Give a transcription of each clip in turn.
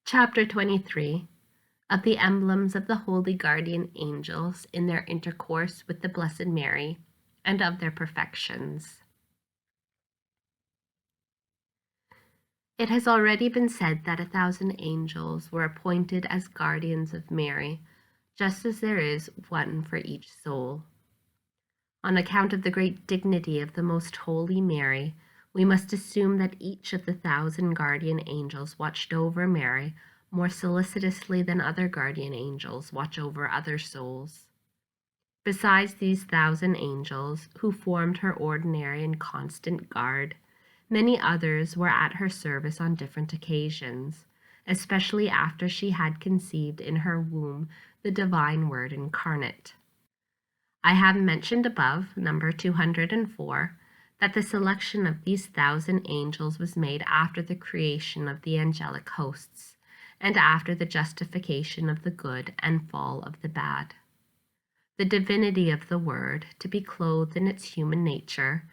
Chapter 23 of the emblems of the holy guardian angels in their intercourse with the Blessed Mary, and of their perfections. It has already been said that 1,000 angels were appointed as guardians of Mary, just as there is one for each soul. On account of the great dignity of the most holy Mary, we must assume that each of the 1,000 guardian angels watched over Mary more solicitously than other guardian angels watch over other souls. Besides these 1,000 angels, who formed her ordinary and constant guard, many others were at her service on different occasions, especially after she had conceived in her womb the divine Word incarnate. I have mentioned above, number 204, that the selection of these 1,000 angels was made after the creation of the angelic hosts, and after the justification of the good and fall of the bad. The divinity of the Word, to be clothed in its human nature,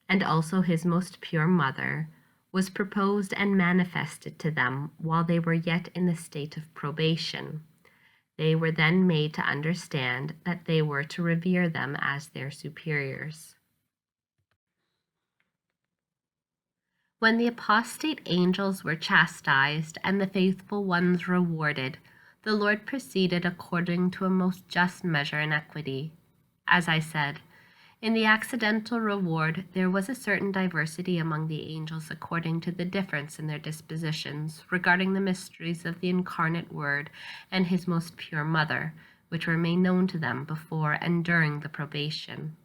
and also his most pure mother, was proposed and manifested to them while they were yet in the state of probation. They were then made to understand that they were to revere them as their superiors. When the apostate angels were chastised and the faithful ones rewarded, the Lord proceeded according to a most just measure and equity. As I said, in the accidental reward there was a certain diversity among the angels according to the difference in their dispositions regarding the mysteries of the incarnate Word and his most pure mother, which were made known to them before and during the probation.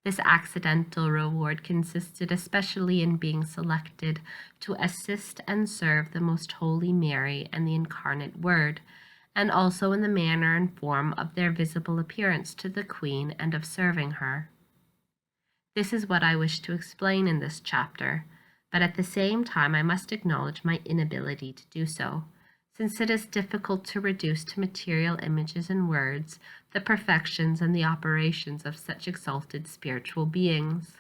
This accidental reward consisted especially in being selected to assist and serve the most holy Mary and the incarnate Word, and also in the manner and form of their visible appearance to the Queen and of serving her. This is what I wish to explain in this chapter, but at the same time I must acknowledge my inability to do so, since it is difficult to reduce to material images and words the perfections and the operations of such exalted spiritual beings.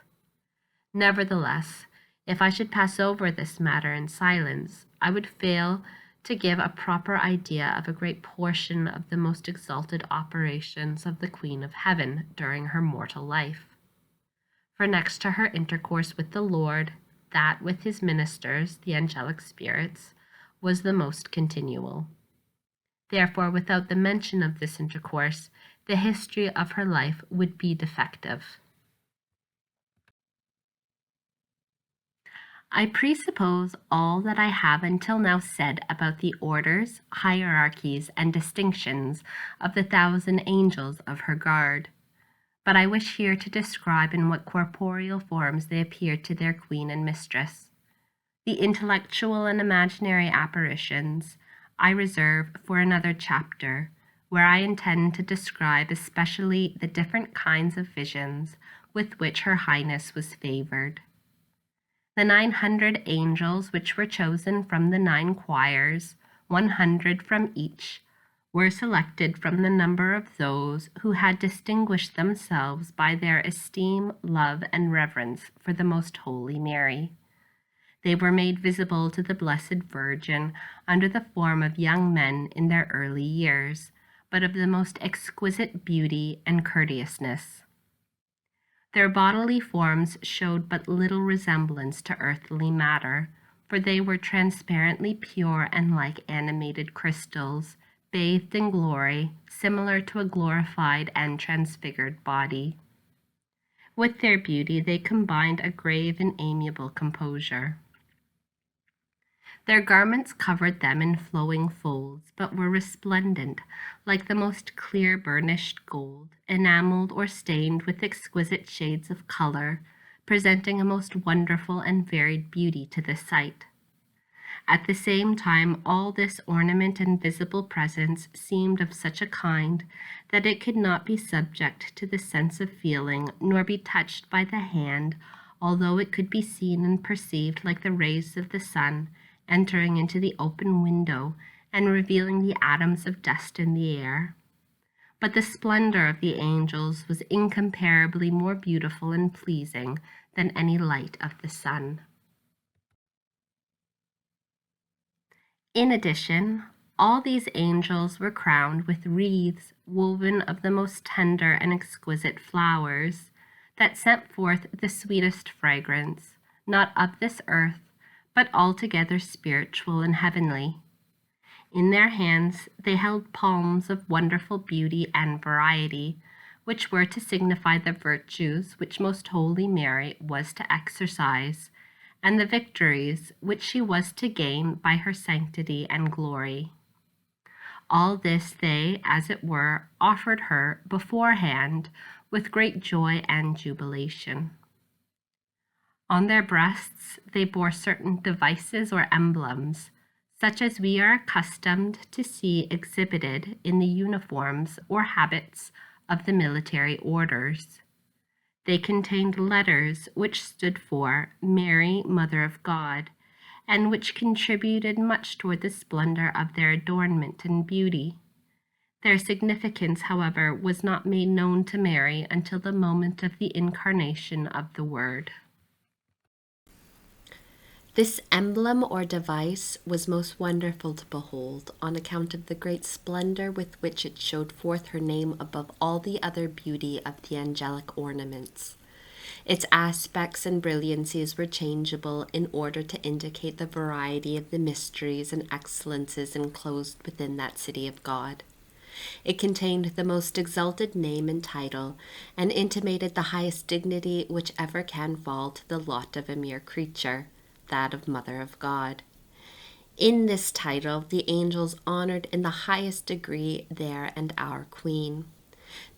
Nevertheless, if I should pass over this matter in silence, I would fail to give a proper idea of a great portion of the most exalted operations of the Queen of Heaven during her mortal life. For next to her intercourse with the Lord, that with his ministers, the angelic spirits, was the most continual. Therefore, without the mention of this intercourse, the history of her life would be defective. I presuppose all that I have until now said about the orders, hierarchies, and distinctions of the 1,000 angels of her guard, but I wish here to describe in what corporeal forms they appeared to their queen and mistress. The intellectual and imaginary apparitions I reserve for another chapter, where I intend to describe especially the different kinds of visions with which Her Highness was favored. The 900 angels which were chosen from the 9 choirs, 100 from each, were selected from the number of those who had distinguished themselves by their esteem, love, and reverence for the most holy Mary. They were made visible to the Blessed Virgin under the form of young men in their early years, but of the most exquisite beauty and courteousness. Their bodily forms showed but little resemblance to earthly matter, for they were transparently pure and like animated crystals, bathed in glory, similar to a glorified and transfigured body. With their beauty they combined a grave and amiable composure. Their garments covered them in flowing folds, but were resplendent, like the most clear burnished gold, enameled or stained with exquisite shades of color, presenting a most wonderful and varied beauty to the sight. At the same time, all this ornament and visible presence seemed of such a kind that it could not be subject to the sense of feeling, nor be touched by the hand, although it could be seen and perceived like the rays of the sun, entering into the open window and revealing the atoms of dust in the air. But the splendor of the angels was incomparably more beautiful and pleasing than any light of the sun. In addition, all these angels were crowned with wreaths woven of the most tender and exquisite flowers that sent forth the sweetest fragrance, not of this earth, but altogether spiritual and heavenly. In their hands they held palms of wonderful beauty and variety, which were to signify the virtues which most holy Mary was to exercise, and the victories which she was to gain by her sanctity and glory. All this they, as it were, offered her beforehand with great joy and jubilation. On their breasts they bore certain devices or emblems, such as we are accustomed to see exhibited in the uniforms or habits of the military orders. They contained letters which stood for Mary, Mother of God, and which contributed much toward the splendor of their adornment and beauty. Their significance, however, was not made known to Mary until the moment of the incarnation of the Word. This emblem or device was most wonderful to behold on account of the great splendor with which it showed forth her name above all the other beauty of the angelic ornaments. Its aspects and brilliancies were changeable in order to indicate the variety of the mysteries and excellences enclosed within that city of God. It contained the most exalted name and title, and intimated the highest dignity which ever can fall to the lot of a mere creature, that of Mother of God. In this title the angels honored in the highest degree their and our Queen.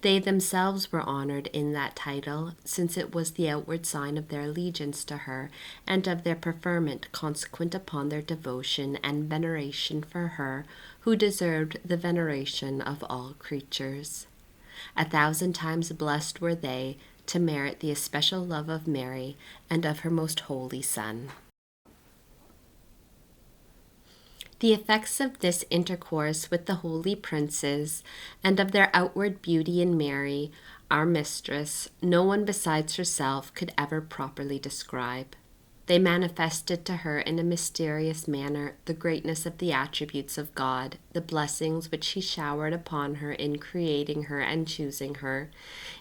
They themselves were honored in that title, since it was the outward sign of their allegiance to her, and of their preferment consequent upon their devotion and veneration for her who deserved the veneration of all creatures. 1,000 times blessed were they to merit the especial love of Mary and of her most holy Son. The effects of this intercourse with the holy princes, and of their outward beauty in Mary, our mistress, no one besides herself could ever properly describe. They manifested to her in a mysterious manner the greatness of the attributes of God, the blessings which he showered upon her in creating her and choosing her,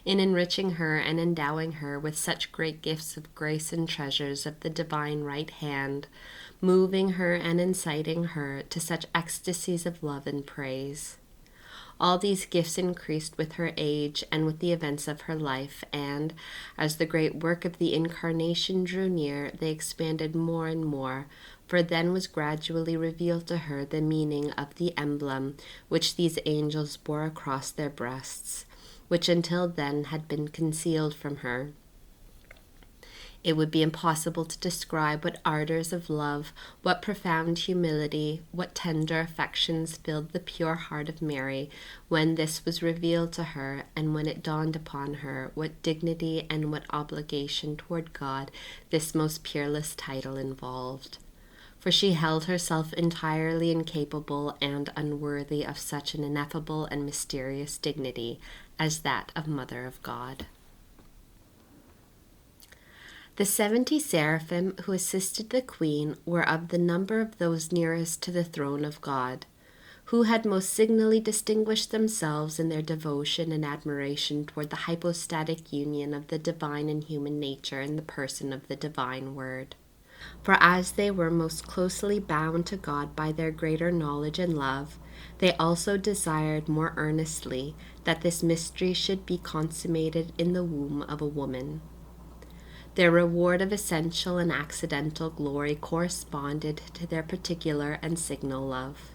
in enriching her and endowing her with such great gifts of grace and treasures of the divine right hand, moving her and inciting her to such ecstasies of love and praise. All these gifts increased with her age and with the events of her life, and, as the great work of the Incarnation drew near, they expanded more and more, for then was gradually revealed to her the meaning of the emblem which these angels bore across their breasts, which until then had been concealed from her. It would be impossible to describe what ardors of love, what profound humility, what tender affections filled the pure heart of Mary when this was revealed to her, and when it dawned upon her what dignity and what obligation toward God this most peerless title involved. For she held herself entirely incapable and unworthy of such an ineffable and mysterious dignity as that of Mother of God. The 70 seraphim who assisted the Queen were of the number of those nearest to the throne of God, who had most signally distinguished themselves in their devotion and admiration toward the hypostatic union of the divine and human nature in the person of the divine Word. For as they were most closely bound to God by their greater knowledge and love, they also desired more earnestly that this mystery should be consummated in the womb of a woman. Their reward of essential and accidental glory corresponded to their particular and signal love.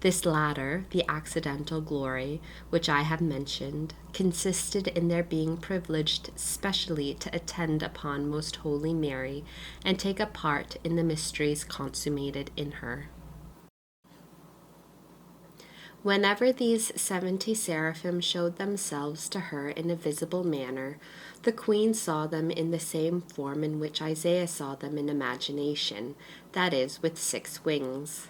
This latter, the accidental glory, which I have mentioned, consisted in their being privileged specially to attend upon Most Holy Mary and take a part in the mysteries consummated in her. Whenever these 70 seraphim showed themselves to her in a visible manner, the Queen saw them in the same form in which Isaiah saw them in imagination, that is, with 6 wings.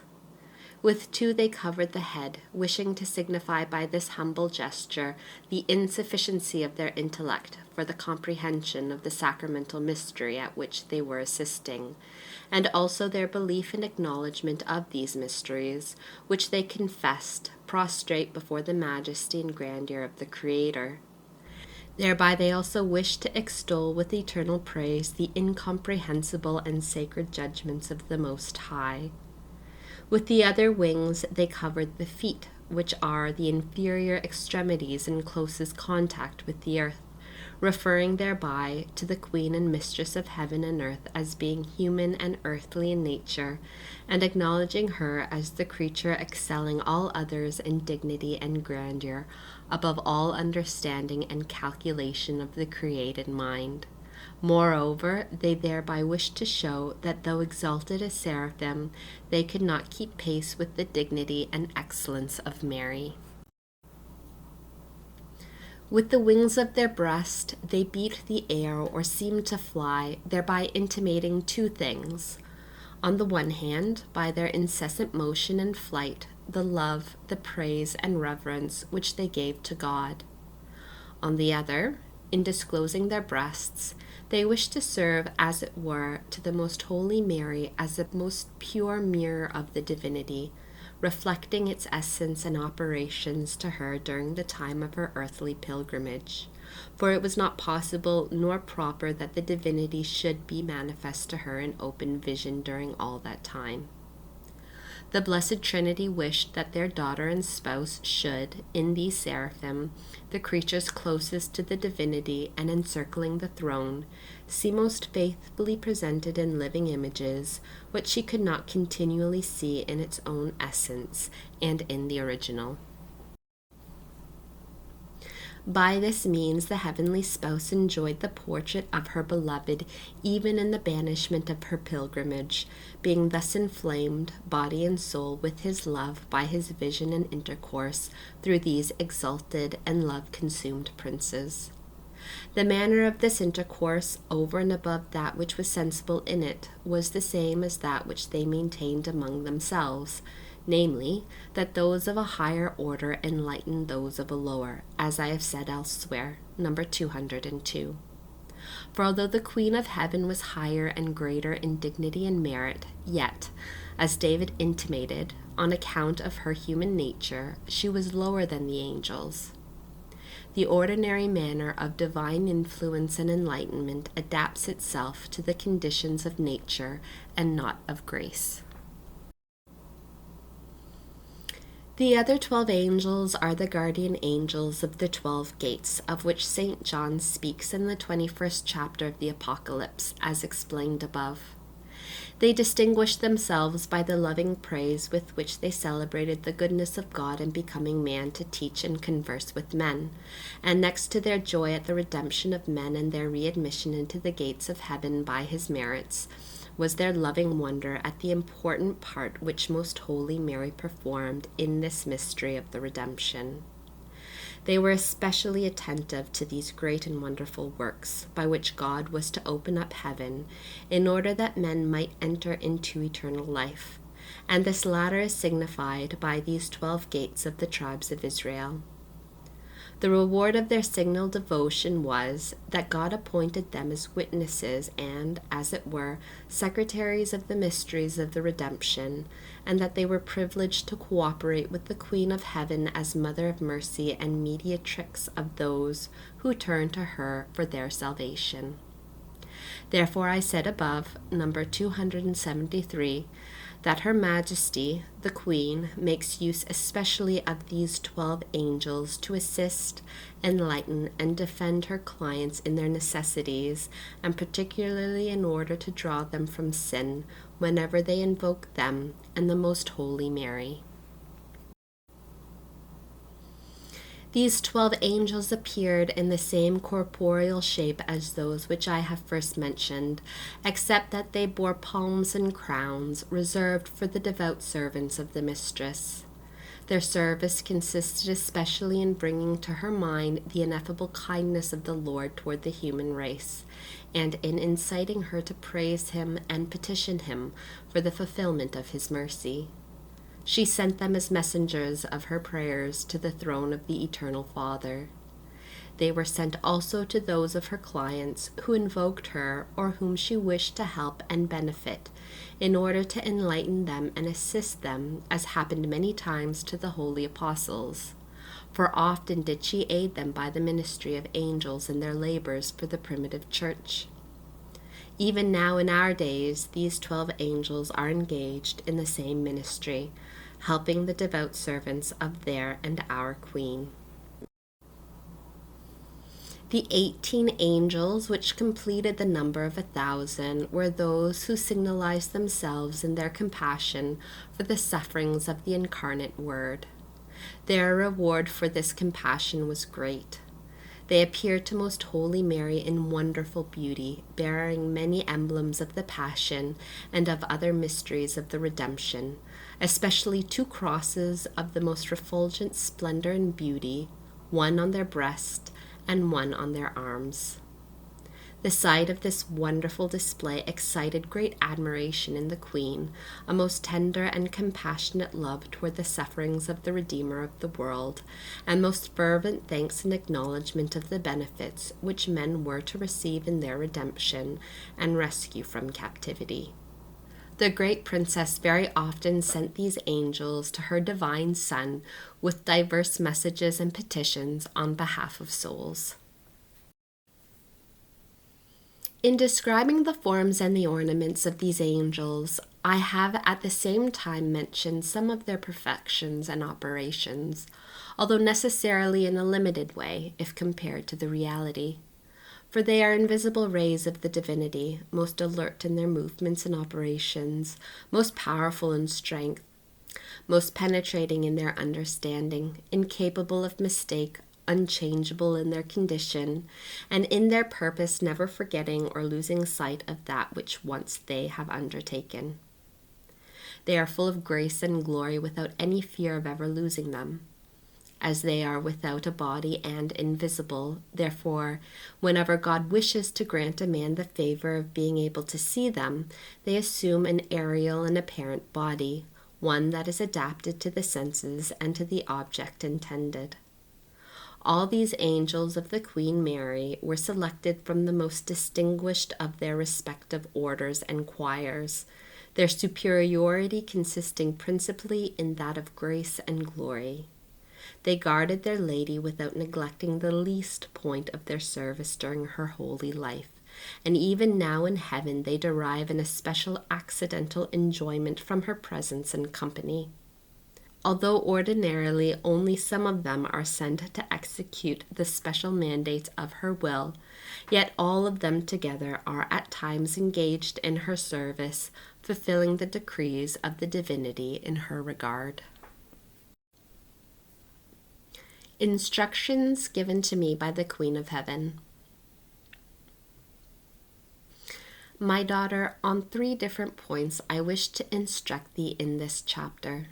With 2 they covered the head, wishing to signify by this humble gesture the insufficiency of their intellect for the comprehension of the sacramental mystery at which they were assisting, and also their belief and acknowledgment of these mysteries, which they confessed, prostrate before the majesty and grandeur of the Creator. Thereby they also wished to extol with eternal praise the incomprehensible and sacred judgments of the Most High. With the other wings they covered the feet, which are the inferior extremities in closest contact with the earth, referring thereby to the Queen and Mistress of heaven and earth as being human and earthly in nature, and acknowledging her as the creature excelling all others in dignity and grandeur, above all understanding and calculation of the created mind. Moreover, they thereby wished to show that though exalted as seraphim, they could not keep pace with the dignity and excellence of Mary. With the wings of their breast, they beat the air or seemed to fly, thereby intimating 2 things. On the one hand, by their incessant motion and flight, the love, the praise, and reverence which they gave to God. On the other, in disclosing their breasts, they wished to serve, as it were, to the most holy Mary as the most pure mirror of the divinity, reflecting its essence and operations to her during the time of her earthly pilgrimage. For it was not possible nor proper that the divinity should be manifest to her in open vision during all that time. The Blessed Trinity wished that their daughter and spouse should, in these seraphim, the creatures closest to the divinity and encircling the throne, see most faithfully presented in living images what she could not continually see in its own essence and in the original. By this means the heavenly spouse enjoyed the portrait of her beloved even in the banishment of her pilgrimage, being thus inflamed, body and soul, with his love by his vision and intercourse through these exalted and love-consumed princes. The manner of this intercourse, over and above that which was sensible in it, was the same as that which they maintained among themselves, namely, that those of a higher order enlighten those of a lower, as I have said elsewhere, number 202. For although the Queen of Heaven was higher and greater in dignity and merit, yet, as David intimated, on account of her human nature, she was lower than the angels. The ordinary manner of divine influence and enlightenment adapts itself to the conditions of nature and not of grace. The other 12 angels are the guardian angels of the 12 gates, of which St. John speaks in the 21st chapter of the Apocalypse, as explained above. They distinguished themselves by the loving praise with which they celebrated the goodness of God in becoming man to teach and converse with men, and next to their joy at the redemption of men and their readmission into the gates of heaven by his merits, was their loving wonder at the important part which Most Holy Mary performed in this mystery of the redemption. They were especially attentive to these great and wonderful works, by which God was to open up heaven, in order that men might enter into eternal life, and this latter is signified by these 12 gates of the tribes of Israel. The reward of their signal devotion was that God appointed them as witnesses and, as it were, secretaries of the mysteries of the redemption, and that they were privileged to cooperate with the Queen of Heaven as Mother of Mercy and mediatrix of those who turn to her for their salvation. Therefore I said above, number 273, that Her Majesty, the Queen, makes use especially of these 12 angels to assist, enlighten, and defend her clients in their necessities, and particularly in order to draw them from sin whenever they invoke them and the Most Holy Mary. These 12 angels appeared in the same corporeal shape as those which I have first mentioned, except that they bore palms and crowns reserved for the devout servants of the Mistress. Their service consisted especially in bringing to her mind the ineffable kindness of the Lord toward the human race, and in inciting her to praise him and petition him for the fulfillment of his mercy. She sent them as messengers of her prayers to the throne of the Eternal Father. They were sent also to those of her clients who invoked her or whom she wished to help and benefit, in order to enlighten them and assist them, as happened many times to the holy apostles. For often did she aid them by the ministry of angels in their labors for the primitive church. Even now in our days, these 12 angels are engaged in the same ministry, helping the devout servants of their and our Queen. The 18 angels which completed the number of 1,000 were those who signalized themselves in their compassion for the sufferings of the incarnate Word. Their reward for this compassion was great. They appeared to Most Holy Mary in wonderful beauty, bearing many emblems of the Passion and of other mysteries of the Redemption, especially 2 crosses of the most refulgent splendor and beauty, one on their breast and one on their arms. The sight of this wonderful display excited great admiration in the Queen, a most tender and compassionate love toward the sufferings of the Redeemer of the world, and most fervent thanks and acknowledgment of the benefits which men were to receive in their redemption and rescue from captivity. The great princess very often sent these angels to her divine Son with diverse messages and petitions on behalf of souls. In describing the forms and the ornaments of these angels, I have at the same time mentioned some of their perfections and operations, although necessarily in a limited way if compared to the reality. For they are invisible rays of the divinity, most alert in their movements and operations, most powerful in strength, most penetrating in their understanding, incapable of mistake, unchangeable in their condition, and in their purpose never forgetting or losing sight of that which once they have undertaken. They are full of grace and glory without any fear of ever losing them. As they are without a body and invisible, therefore, whenever God wishes to grant a man the favor of being able to see them, they assume an aerial and apparent body, one that is adapted to the senses and to the object intended. All these angels of the Queen Mary were selected from the most distinguished of their respective orders and choirs, their superiority consisting principally in that of grace and glory. They guarded their Lady without neglecting the least point of their service during her holy life, and even now in heaven they derive an especial accidental enjoyment from her presence and company. Although ordinarily only some of them are sent to execute the special mandates of her will, yet all of them together are at times engaged in her service, fulfilling the decrees of the divinity in her regard. Instructions given to me by the Queen of Heaven. My daughter, on 3 different points I wish to instruct thee in this chapter.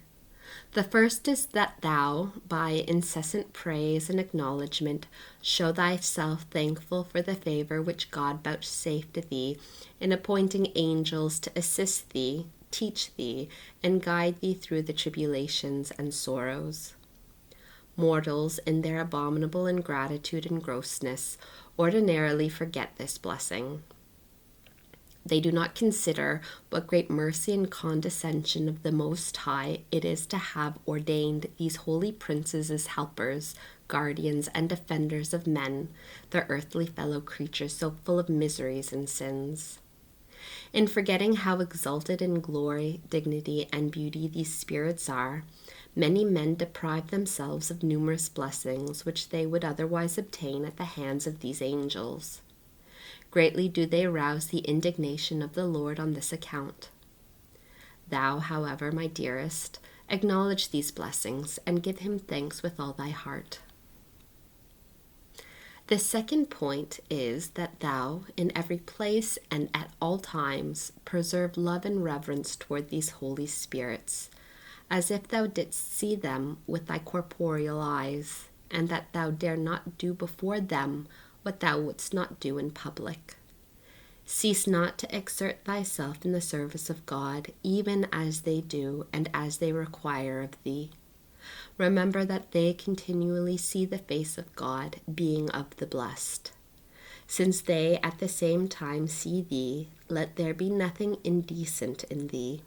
The first is that thou, by incessant praise and acknowledgement, show thyself thankful for the favor which God vouchsafed thee in appointing angels to assist thee, teach thee, and guide thee through the tribulations and sorrows. Mortals, in their abominable ingratitude and grossness, ordinarily forget this blessing. They do not consider what great mercy and condescension of the Most High it is to have ordained these holy princes as helpers, guardians, and defenders of men, their earthly fellow creatures so full of miseries and sins. In forgetting how exalted in glory, dignity, and beauty these spirits are, many men deprive themselves of numerous blessings which they would otherwise obtain at the hands of these angels. Greatly do they arouse the indignation of the Lord on this account. Thou, however, my dearest, acknowledge these blessings and give him thanks with all thy heart. The second point is that thou, in every place and at all times, preserve love and reverence toward these holy spirits, as if thou didst see them with thy corporeal eyes, and that thou dare not do before them what thou wouldst not do in public. Cease not to exert thyself in the service of God, even as they do and as they require of thee. Remember that they continually see the face of God, being of the blessed. Since they at the same time see thee, let there be nothing indecent in thee.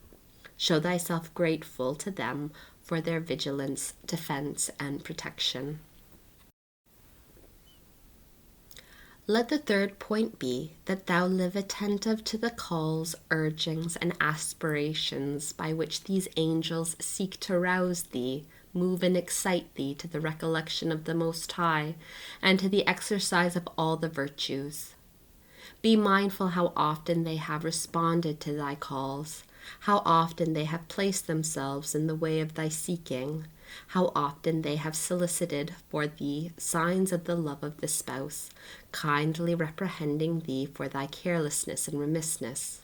Show thyself grateful to them for their vigilance, defense, and protection. Let the third point be that thou live attentive to the calls, urgings, and aspirations by which these angels seek to rouse thee, move and excite thee to the recollection of the Most High, and to the exercise of all the virtues. Be mindful how often they have responded to thy calls, how often they have placed themselves in the way of thy seeking, how often they have solicited for thee signs of the love of the spouse, kindly reprehending thee for thy carelessness and remissness.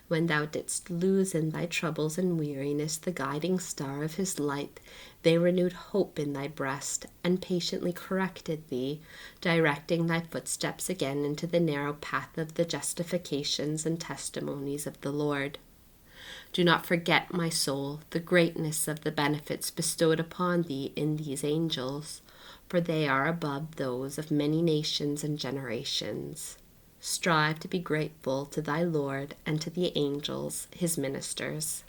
When thou didst lose in thy troubles and weariness the guiding star of his light, they renewed hope in thy breast, and patiently corrected thee, directing thy footsteps again into the narrow path of the justifications and testimonies of the Lord. Do not forget, my soul, the greatness of the benefits bestowed upon thee in these angels, for they are above those of many nations and generations. Strive to be grateful to thy Lord and to the angels, his ministers.